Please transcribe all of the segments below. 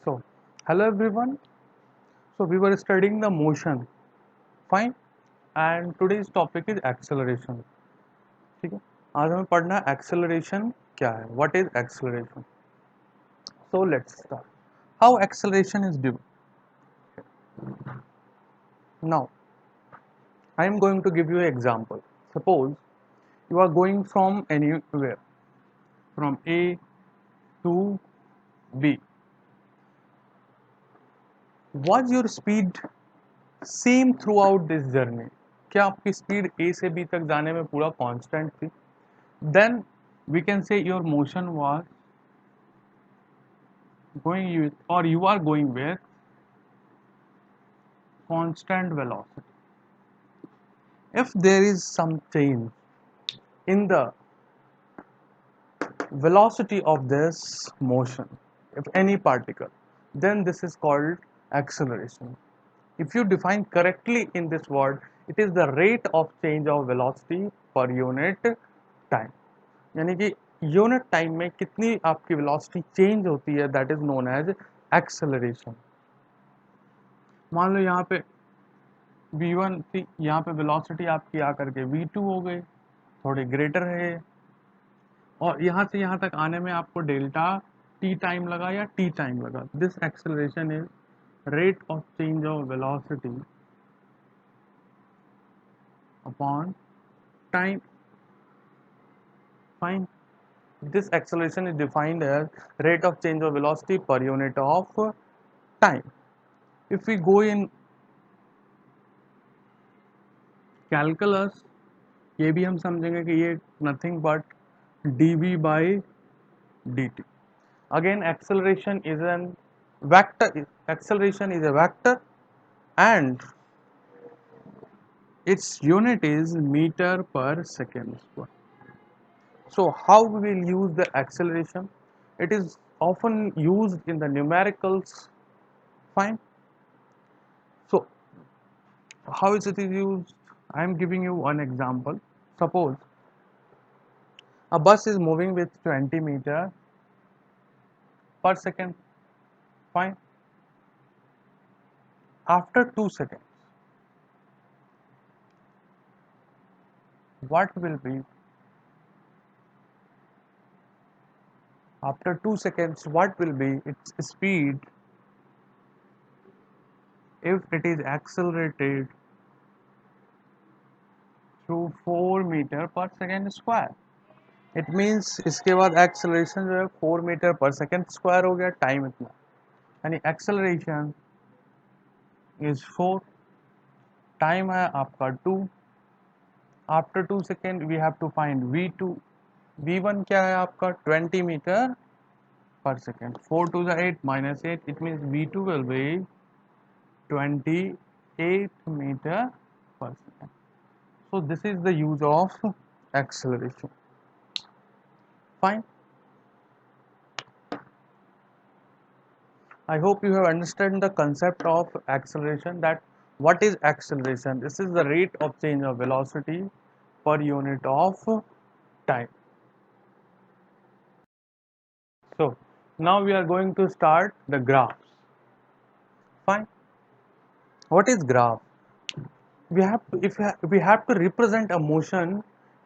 So, hello everyone. So, we were studying the motion, fine, and today's topic is acceleration. ठीक है आज हमें पढ़ना है acceleration क्या है what is acceleration. So, let's start. How acceleration is given. Now, I am going to give you an example. Suppose you are going from anywhere, from A to B. Was your speed same throughout this journey? क्या आपकी speed A से B तक जाने में पूरा constant थी? Then we can say your motion was going with, or you are going with constant velocity. If there is some change in the velocity of this motion, if any particle, then this is called acceleration. If you define correctly in this word, it is the rate of change of velocity per unit time. यानी कि unit time में कितनी आपकी velocity change होती है, that is known as acceleration. मान लो यहाँ पे v1 थी, यहाँ पे वेलोसिटी आपकी आकर के v2 हो गई, थोड़ी ग्रेटर है, और यहाँ से यहाँ तक आने में आपको डेल्टा t टाइम लगा या t टाइम लगा. This acceleration is rate of change of velocity upon time. Fine. This acceleration is defined as rate of change of velocity per unit of time. If we go in calculus, ये भी हम समझेंगे कि ये nothing but dv by dt. Again, acceleration is an vector. Acceleration is a vector, and its unit is meter per second square. So, how we will use the acceleration? It is often used in the numericals. Fine. So, how is it used? I am giving you one example. Suppose a bus is moving with 20 meter per second. Fine. After 2 seconds, what will be? After 2 seconds, what will be its speed if it is accelerated through 4 meter per second square? It means इसके बाद acceleration जो है 4 metre पर second square हो गया, time इतना, यानी acceleration is 4, time है आपका 2. After 2 second we have to find v2. v1 क्या है आपका 20 metre per second. 4 to the 8 minus 8, it means v2 will be 28 meter per second. So this is the use of acceleration. Fine. I hope you have understood the concept of acceleration, that what is acceleration. This is the rate of change of velocity per unit of time. So now we are going to start the graphs. Fine. What is graph? We have to, if we have to represent a motion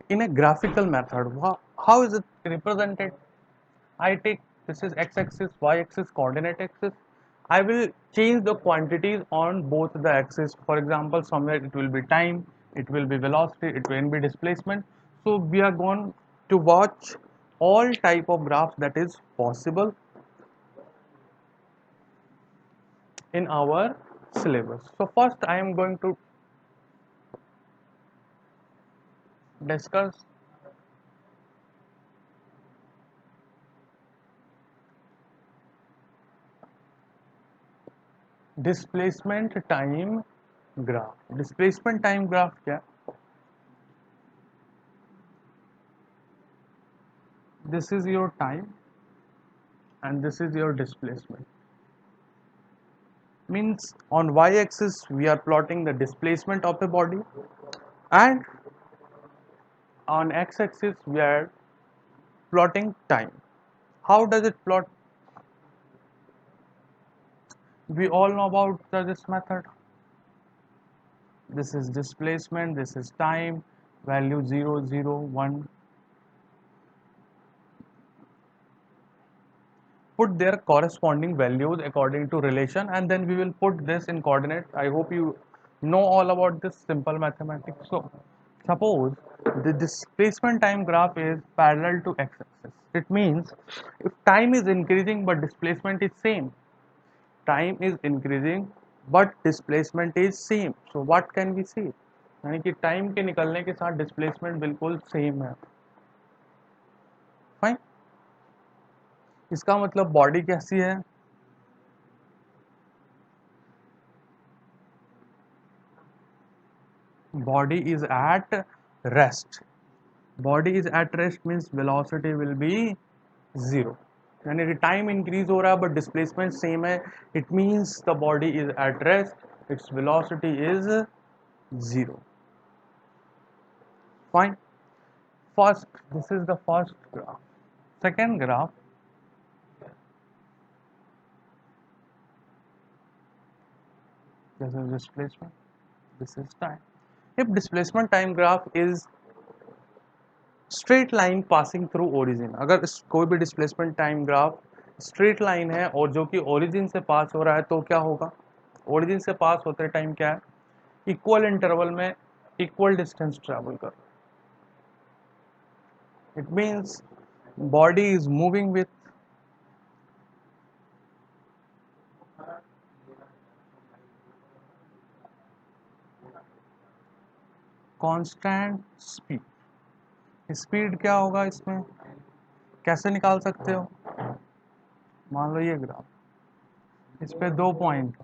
in a graphical method, how is it represented? I take, this is x-axis, y-axis, coordinate axis. I will change the quantities on both the axes. For example, somewhere it will be time, it will be velocity, it will be displacement. So we are going to watch all type of graphs that is possible in our syllabus. So first I am going to discuss displacement time graph. Displacement time graph क्या? This is your time and this is your displacement. Means on y-axis we are plotting the displacement of the body, and on x-axis we are plotting time. How does it plot? We all know about this method. This is displacement, this is time, value 0, 0, 1. Put their corresponding values according to relation, and then we will put this in coordinate. I hope you know all about this simple mathematics. So suppose the displacement time graph is parallel to x-axis. It means if time is increasing but displacement is same, time is increasing but displacement is same, so what can we see? यानी कि time के निकलने के साथ displacement बिल्कुल same है. Fine. इसका मतलब बॉडी कैसी है? Body is at rest. Body is at rest means velocity will be 0. यानी कि टाइम इंक्रीज हो रहा है बट डिस्प्लेसमेंट सेम है. It means the body is at rest, its velocity is 0. Fine. First, this is the first graph. Second graph, this is displacement, this is time. If displacement time graph is straight line passing through origin, अगर कोई भी displacement time graph straight line है और जो कि origin से पास हो रहा है तो क्या होगा? origin से पास होते टाइम क्या है? इक्वल इंटरवल में इक्वल डिस्टेंस ट्रैवल कर. It means body is moving with constant speed. Speed क्या होगा इसमें? कैसे निकाल सकते हो? मान लो ये ग्राफ, इस पे 2 पॉइंट.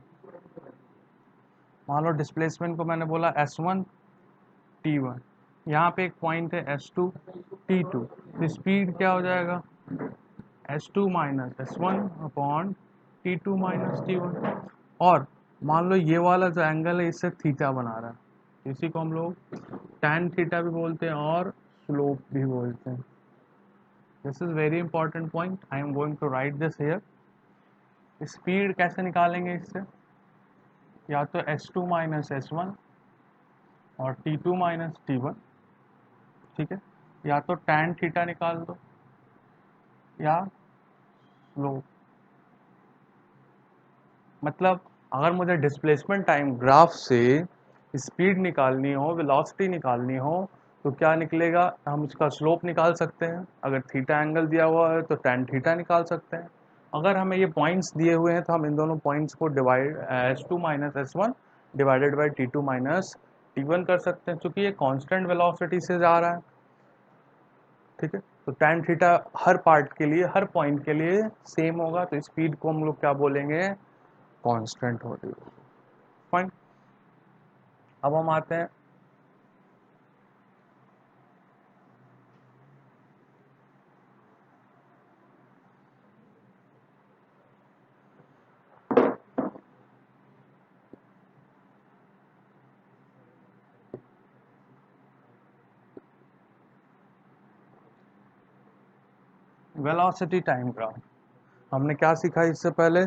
मान लो डिस्प्लेसमेंट को मैंने बोला S1 T1, यहाँ पे एक पॉइंट है S2 T2. तो स्पीड क्या हो जाएगा? S2 minus S1 upon T2 minus T1. और मान लो ये वाला जो एंगल है इससे थीटा बना रहा है, इसी को हम लोग tan थीटा भी बोलते हैं और स्लोप भी बोलते हैं. This is very important point. I am going to write this here. Speed कैसे निकालेंगे इससे? या तो S2 माइनस S1 और T2 माइनस T1, ठीक है. या तो tan थीटा निकाल दो या स्लोप. मतलब अगर मुझे डिस्प्लेसमेंट टाइम ग्राफ से स्पीड निकालनी हो, वेलोसिटी निकालनी हो, तो क्या निकलेगा? हम इसका स्लोप निकाल सकते हैं. अगर थीटा एंगल दिया हुआ है तो tan थीटा निकाल सकते हैं. अगर हमें ये पॉइंट्स दिए हुए हैं तो हम इन दोनों पॉइंट्स को divide S2 minus S1 divided by T2 minus T1 कर सकते हैं, क्योंकि ये कांस्टेंट वेलोसिटी से जा रहा है. ठीक है. तो tan थीटा हर पार्ट के लिए, हर पॉइंट के लिए सेम होगा, तो स्पीड को हम लोग क्या बोलेंगे? कांस्टेंट हो रही है. फाइन. अब हम आते हैं वेलोसिटी टाइम ग्राफ. हमने क्या सीखा इससे पहले?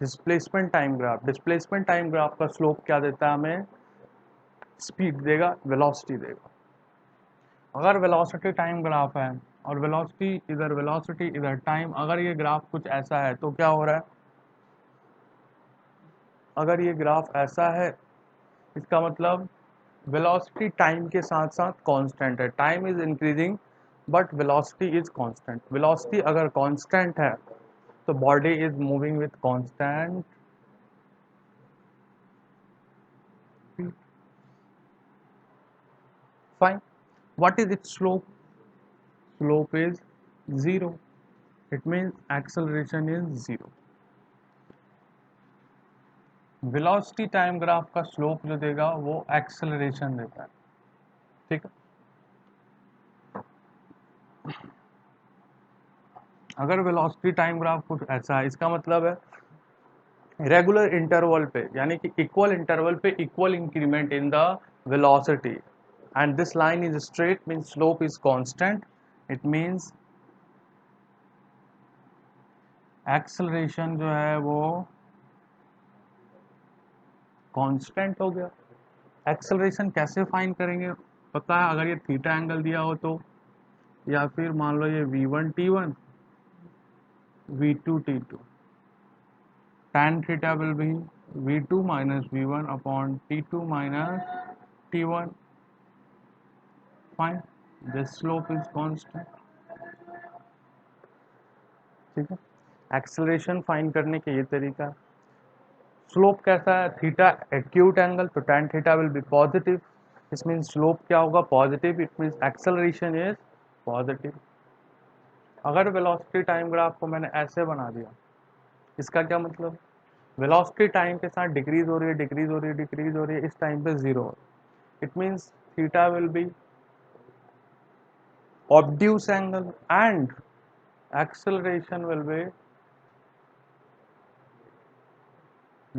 Displacement time graph. Displacement time graph का स्लोप क्या देता है हमें? स्पीड देगा, वेलोसिटी देगा. अगर वेलोसिटी टाइम ग्राफ है और वेलोसिटी इधर टाइम, अगर ये ग्राफ कुछ ऐसा है तो क्या हो रहा है? अगर ये ग्राफ ऐसा है, इसका मतलब वेलोसिटी टाइम के साथ साथ कांस्टेंट है. Time is increasing but velocity is constant. Velocity अगर कांस्टेंट है तो body is moving with constant. Fine. What is its slope? Slope is 0. It means acceleration is 0. Velocity time graph का slope जो देगा वो acceleration देता है. ठीक है. अगर velocity time graph कुछ ऐसा है, इसका मतलब है रेगुलर इंटरवल पे, यानी कि इक्वल इंटरवल पे equal increment in the velocity, and this line is straight means slope is constant. It means acceleration जो है वो कांस्टेंट हो गया। एक्सेलरेशन कैसे फाइंड करेंगे पता है, अगर ये थीटा एंगल दिया हो तो, या फिर मान लो ये v1 t1 v2 t2, tan theta will be v2 minus v1 upon t2 minus t1, fine, this slope is constant। ठीक है, एक्सेलरेशन फाइंड करने के ये तरीका है। स्लोप कैसा है, थीटा एक्यूट एंगल, तो tan theta will be positive, इस मीन स्लोप क्या होगा, positive, it means acceleration is positive. अगर वेलोसिटी टाइम ग्राफ को मैंने ऐसे बना दिया, इसका क्या मतलब, वेलोसिटी टाइम के साथ डिक्रीज हो रही है, डिक्रीज हो रही है, डिक्रीज हो रही है, इस टाइम पे zero, it means theta will be obtuse angle and acceleration will be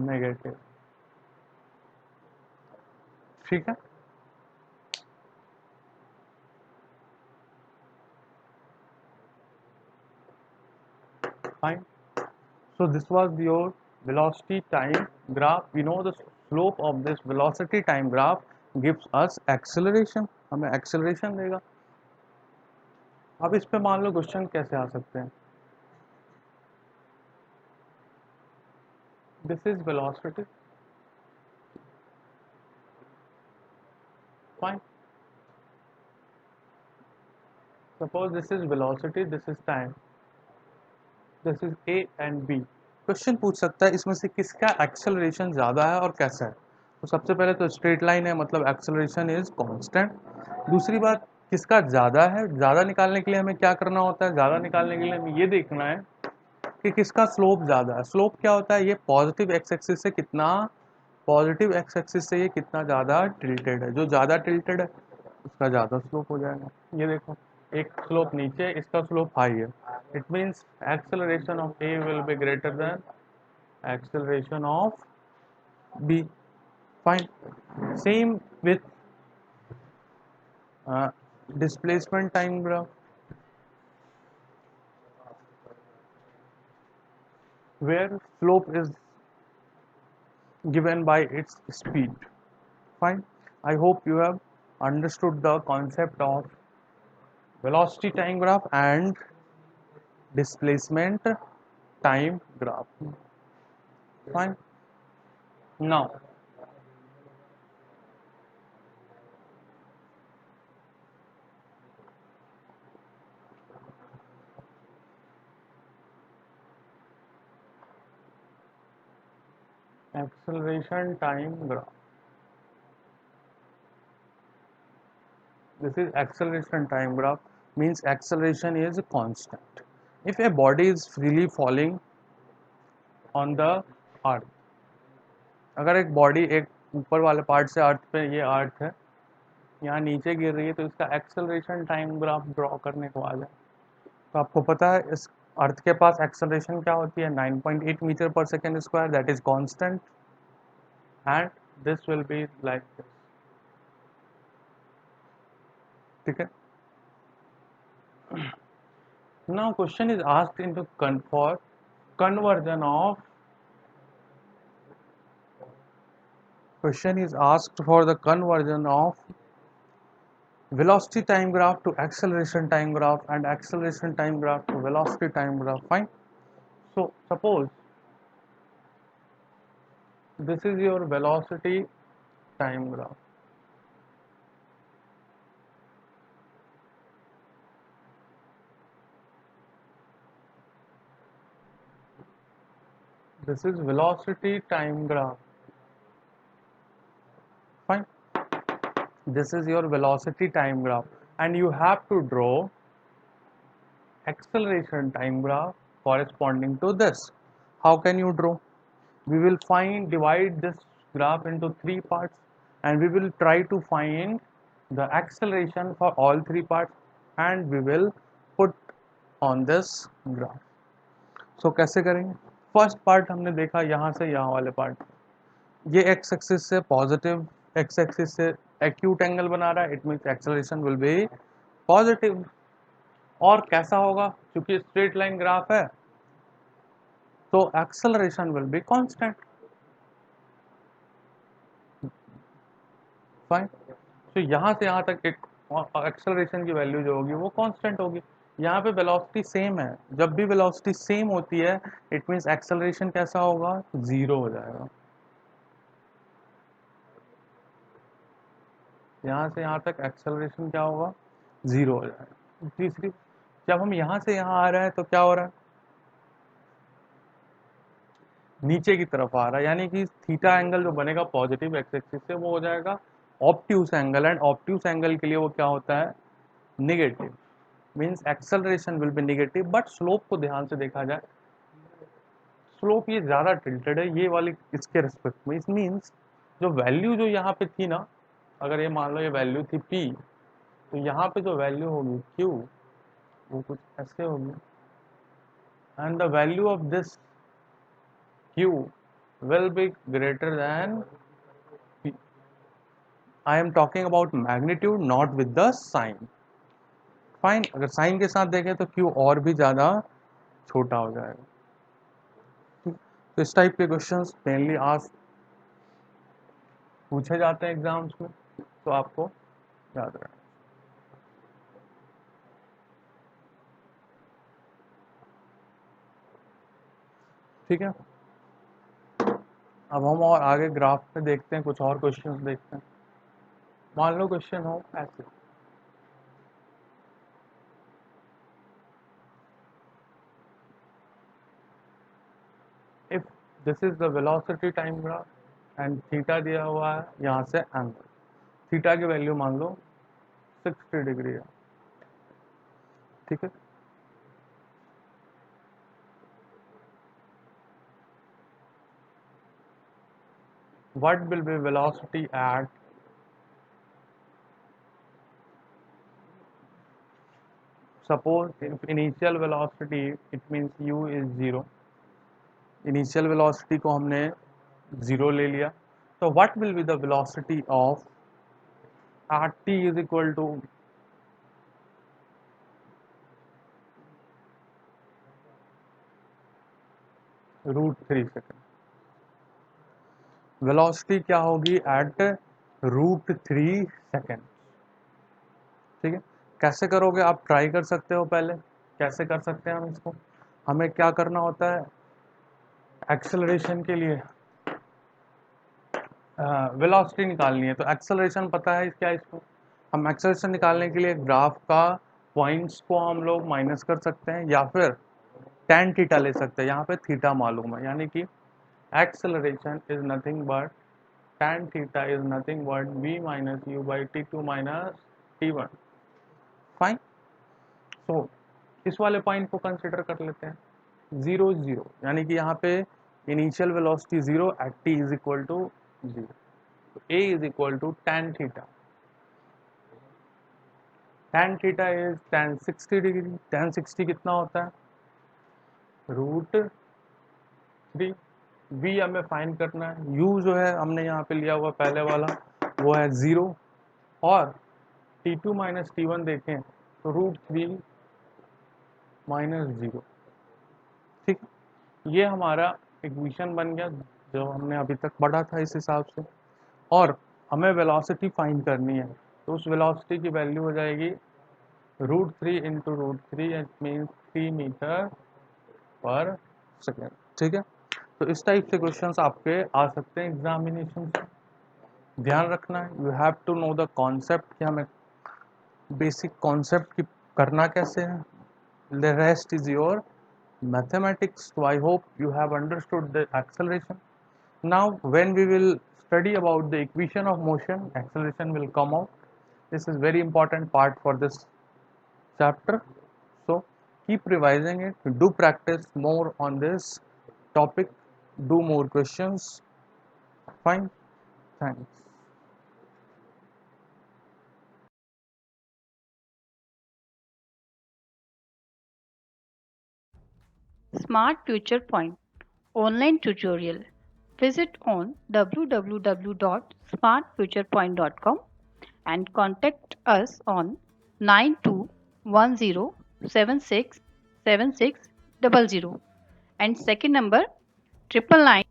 negative। ठीक है, fine, so this was your velocity time graph, we know the slope of this velocity time graph gives us acceleration, हमें acceleration देगा। अब इस पे मान लो question कैसे आ सकते हैं, this is velocity, fine, suppose this is velocity, this is time, this is A and B. Question पूछ सकता है इसमें से किसका एक्सेलरेशन ज़्यादा है और कैसा है। तो सबसे पहले तो स्ट्रेट लाइन है, मतलब एक्सेलरेशन इज कांस्टेंट। दूसरी बात, किसका ज़्यादा है, ज़्यादा निकालने के लिए हमें क्या करना होता है, ज़्यादा निकालने के लिए हमें ये देखना है कि किसका स्लोप ज़्यादा है। स्लोप क्या होता है, ये पॉजिटिव एक्स एक्सिस से कितना, पॉजिटिव एक्स एक्सिस से ये कितना ज़्यादा टिल्टेड है, जो ज़्यादा टिल्टेड है उसका ज़्यादा स्लोप हो जाएगा। ये देखो, एक स्लोप नीचे, इसका स्लोप हाई है, it means acceleration of A will be greater than acceleration of B, fine, same with uh, displacement time graph, where slope is given by its speed, fine, I hope you have understood the concept of velocity time graph and displacement time graph, fine, now acceleration time graph, this is acceleration time graph, means acceleration is constant if a body is freely falling on the earth। अगर एक body एक ऊपर वाले part से अर्थ पे, ये अर्थ है, यहाँ नीचे गिर रही है, तो इसका एक्सेलरेशन टाइम ग्राफ ड्रॉ करने को आ जाए। तो आपको पता है इस अर्थ के पास एक्सेलरेशन क्या होती है, 9.8 मीटर पर second square, that is constant, and this will be like this. ठीक है, now question is asked into for conversion of question is asked for the conversion of velocity time graph to acceleration time graph and acceleration time graph to velocity time graph, fine, so suppose this is your velocity time graph, this is velocity time graph, fine, this is your velocity time graph, and you have to draw acceleration time graph corresponding to this. How can you draw, we will divide this graph into three parts, and we will try to find the acceleration for all three parts, and we will put on this graph। so कैसे करेंगे, first part हमने देखा यहाँ से यहाँ वाले part, ये x axis से पॉजिटिव, एक्स एक्सिस से एक्यूट एंगल बना रहा है, it means acceleration will be positive. और कैसा होगा, क्योंकि स्ट्रेट लाइन ग्राफ है, so acceleration will be constant. Fine. तो यहाँ से यहाँ तक एक एक्सेलरेशन की वैल्यू जो होगी वो कांस्टेंट होगी। यहाँ पे वेलोसिटी सेम है, जब भी वेलोसिटी सेम होती है इट मींस एक्सेलरेशन कैसा होगा, जीरो हो जाएगा। यहाँ से यहाँ तक एक्सेलरेशन क्या होगा, जीरो हो जाएगा। तीसरी, जब हम यहाँ से यहाँ आ रहे हैं तो क्या हो रहा है, नीचे की तरफ आ रहा है, यानी कि थीटा एंगल जो बनेगा पॉजिटिव एक्स एक्सिस से वो हो जाएगा obtuse angle, and obtuse angle के लिए वो क्या होता है, negative. Means acceleration will be negative, but slope को ध्यान से देखा जाए, स्लोप ये ज़्यादा टिल्टेड है ये वाली इसके रिस्पेक्ट में। इस मीन्स जो वैल्यू जो यहाँ पे थी ना, अगर ये मान लो ये वैल्यू थी P, तो यहाँ पे जो वैल्यू होगी Q वो कुछ ऐसे होगी, and the value of this Q will be greater than P. I am talking about magnitude, not with the sign. Fine, अगर साइन के साथ देखें तो Q और भी ज़्यादा छोटा हो जाएगा। तो इस टाइप के क्वेश्चंस मेनली आज पूछे जाते हैं एग्जाम्स में, तो आपको याद रखना। ठीक है, अब हम और आगे ग्राफ पे देखते हैं, कुछ और क्वेश्चंस देखते हैं। मान लो क्वेश्चन हो ऐसे, if this is the velocity time graph and theta दिया हुआ है, यहाँ से एंगल, थीटा की वैल्यू मान लो 60 डिग्री है। ठीक है, what will be velocity at suppose if initial velocity, it means u is 0, initial velocity को हमने 0 ले लिया, तो what will be the velocity of at t is equal to √3 second. Velocity क्या होगी एट √3 सेकेंड। ठीक है, कैसे करोगे आप ट्राई कर सकते हो, पहले कैसे कर सकते हैं हम इसको, हमें क्या करना होता है एक्सेलरेशन के लिए, वेलोसिटी निकालनी है, तो एक्सेलरेशन पता है क्या इसको, हम एक्सेलरेशन निकालने के लिए ग्राफ का पॉइंट्स को हम लोग माइनस कर सकते हैं या फिर tan थीटा ले सकते हैं, यहाँ पे थीटा मालूम है, यानी कि acceleration is nothing but tan theta is nothing but v minus u by t2 minus t1। Fine, so इस वाले पॉइंट को कंसिडर कर लेते हैं, 0 0, यानी कि यहाँ पे initial velocity 0 at t is equal to 0, तो a is equal to tan theta, tan theta is tan 60 degree, tan 60 कितना होता है √3, v हमें फाइंड करना है, u जो है हमने यहाँ पे लिया हुआ पहले वाला वो है 0, और t2 माइनस t1 देखें तो √3 माइनस 0। ठीक, ये हमारा इक्वेशन बन गया जो हमने अभी तक पढ़ा था इस हिसाब से, और हमें वेलोसिटी फाइंड करनी है, तो उस वेलोसिटी की वैल्यू हो जाएगी √3 इंटू √3, इट मीन्स 3 मीटर पर सेकेंड। ठीक है, तो इस टाइप से क्वेश्चंस आपके आ सकते हैं एग्जामिनेशन से, ध्यान रखना है, you have to know the concept कि हमें बेसिक कॉन्सेप्ट की करना कैसे है, the rest is your mathematics. So I hope you have understood the acceleration. Now when we will study about the equation of motion, acceleration will come out. This is very important part for this chapter, so keep revising it, do practice more on this topic, do more questions. Fine, thanks. Smart Future Point online tutorial. Visit on www.smartfuturepoint.com and contact us on 9210767600. and second number 999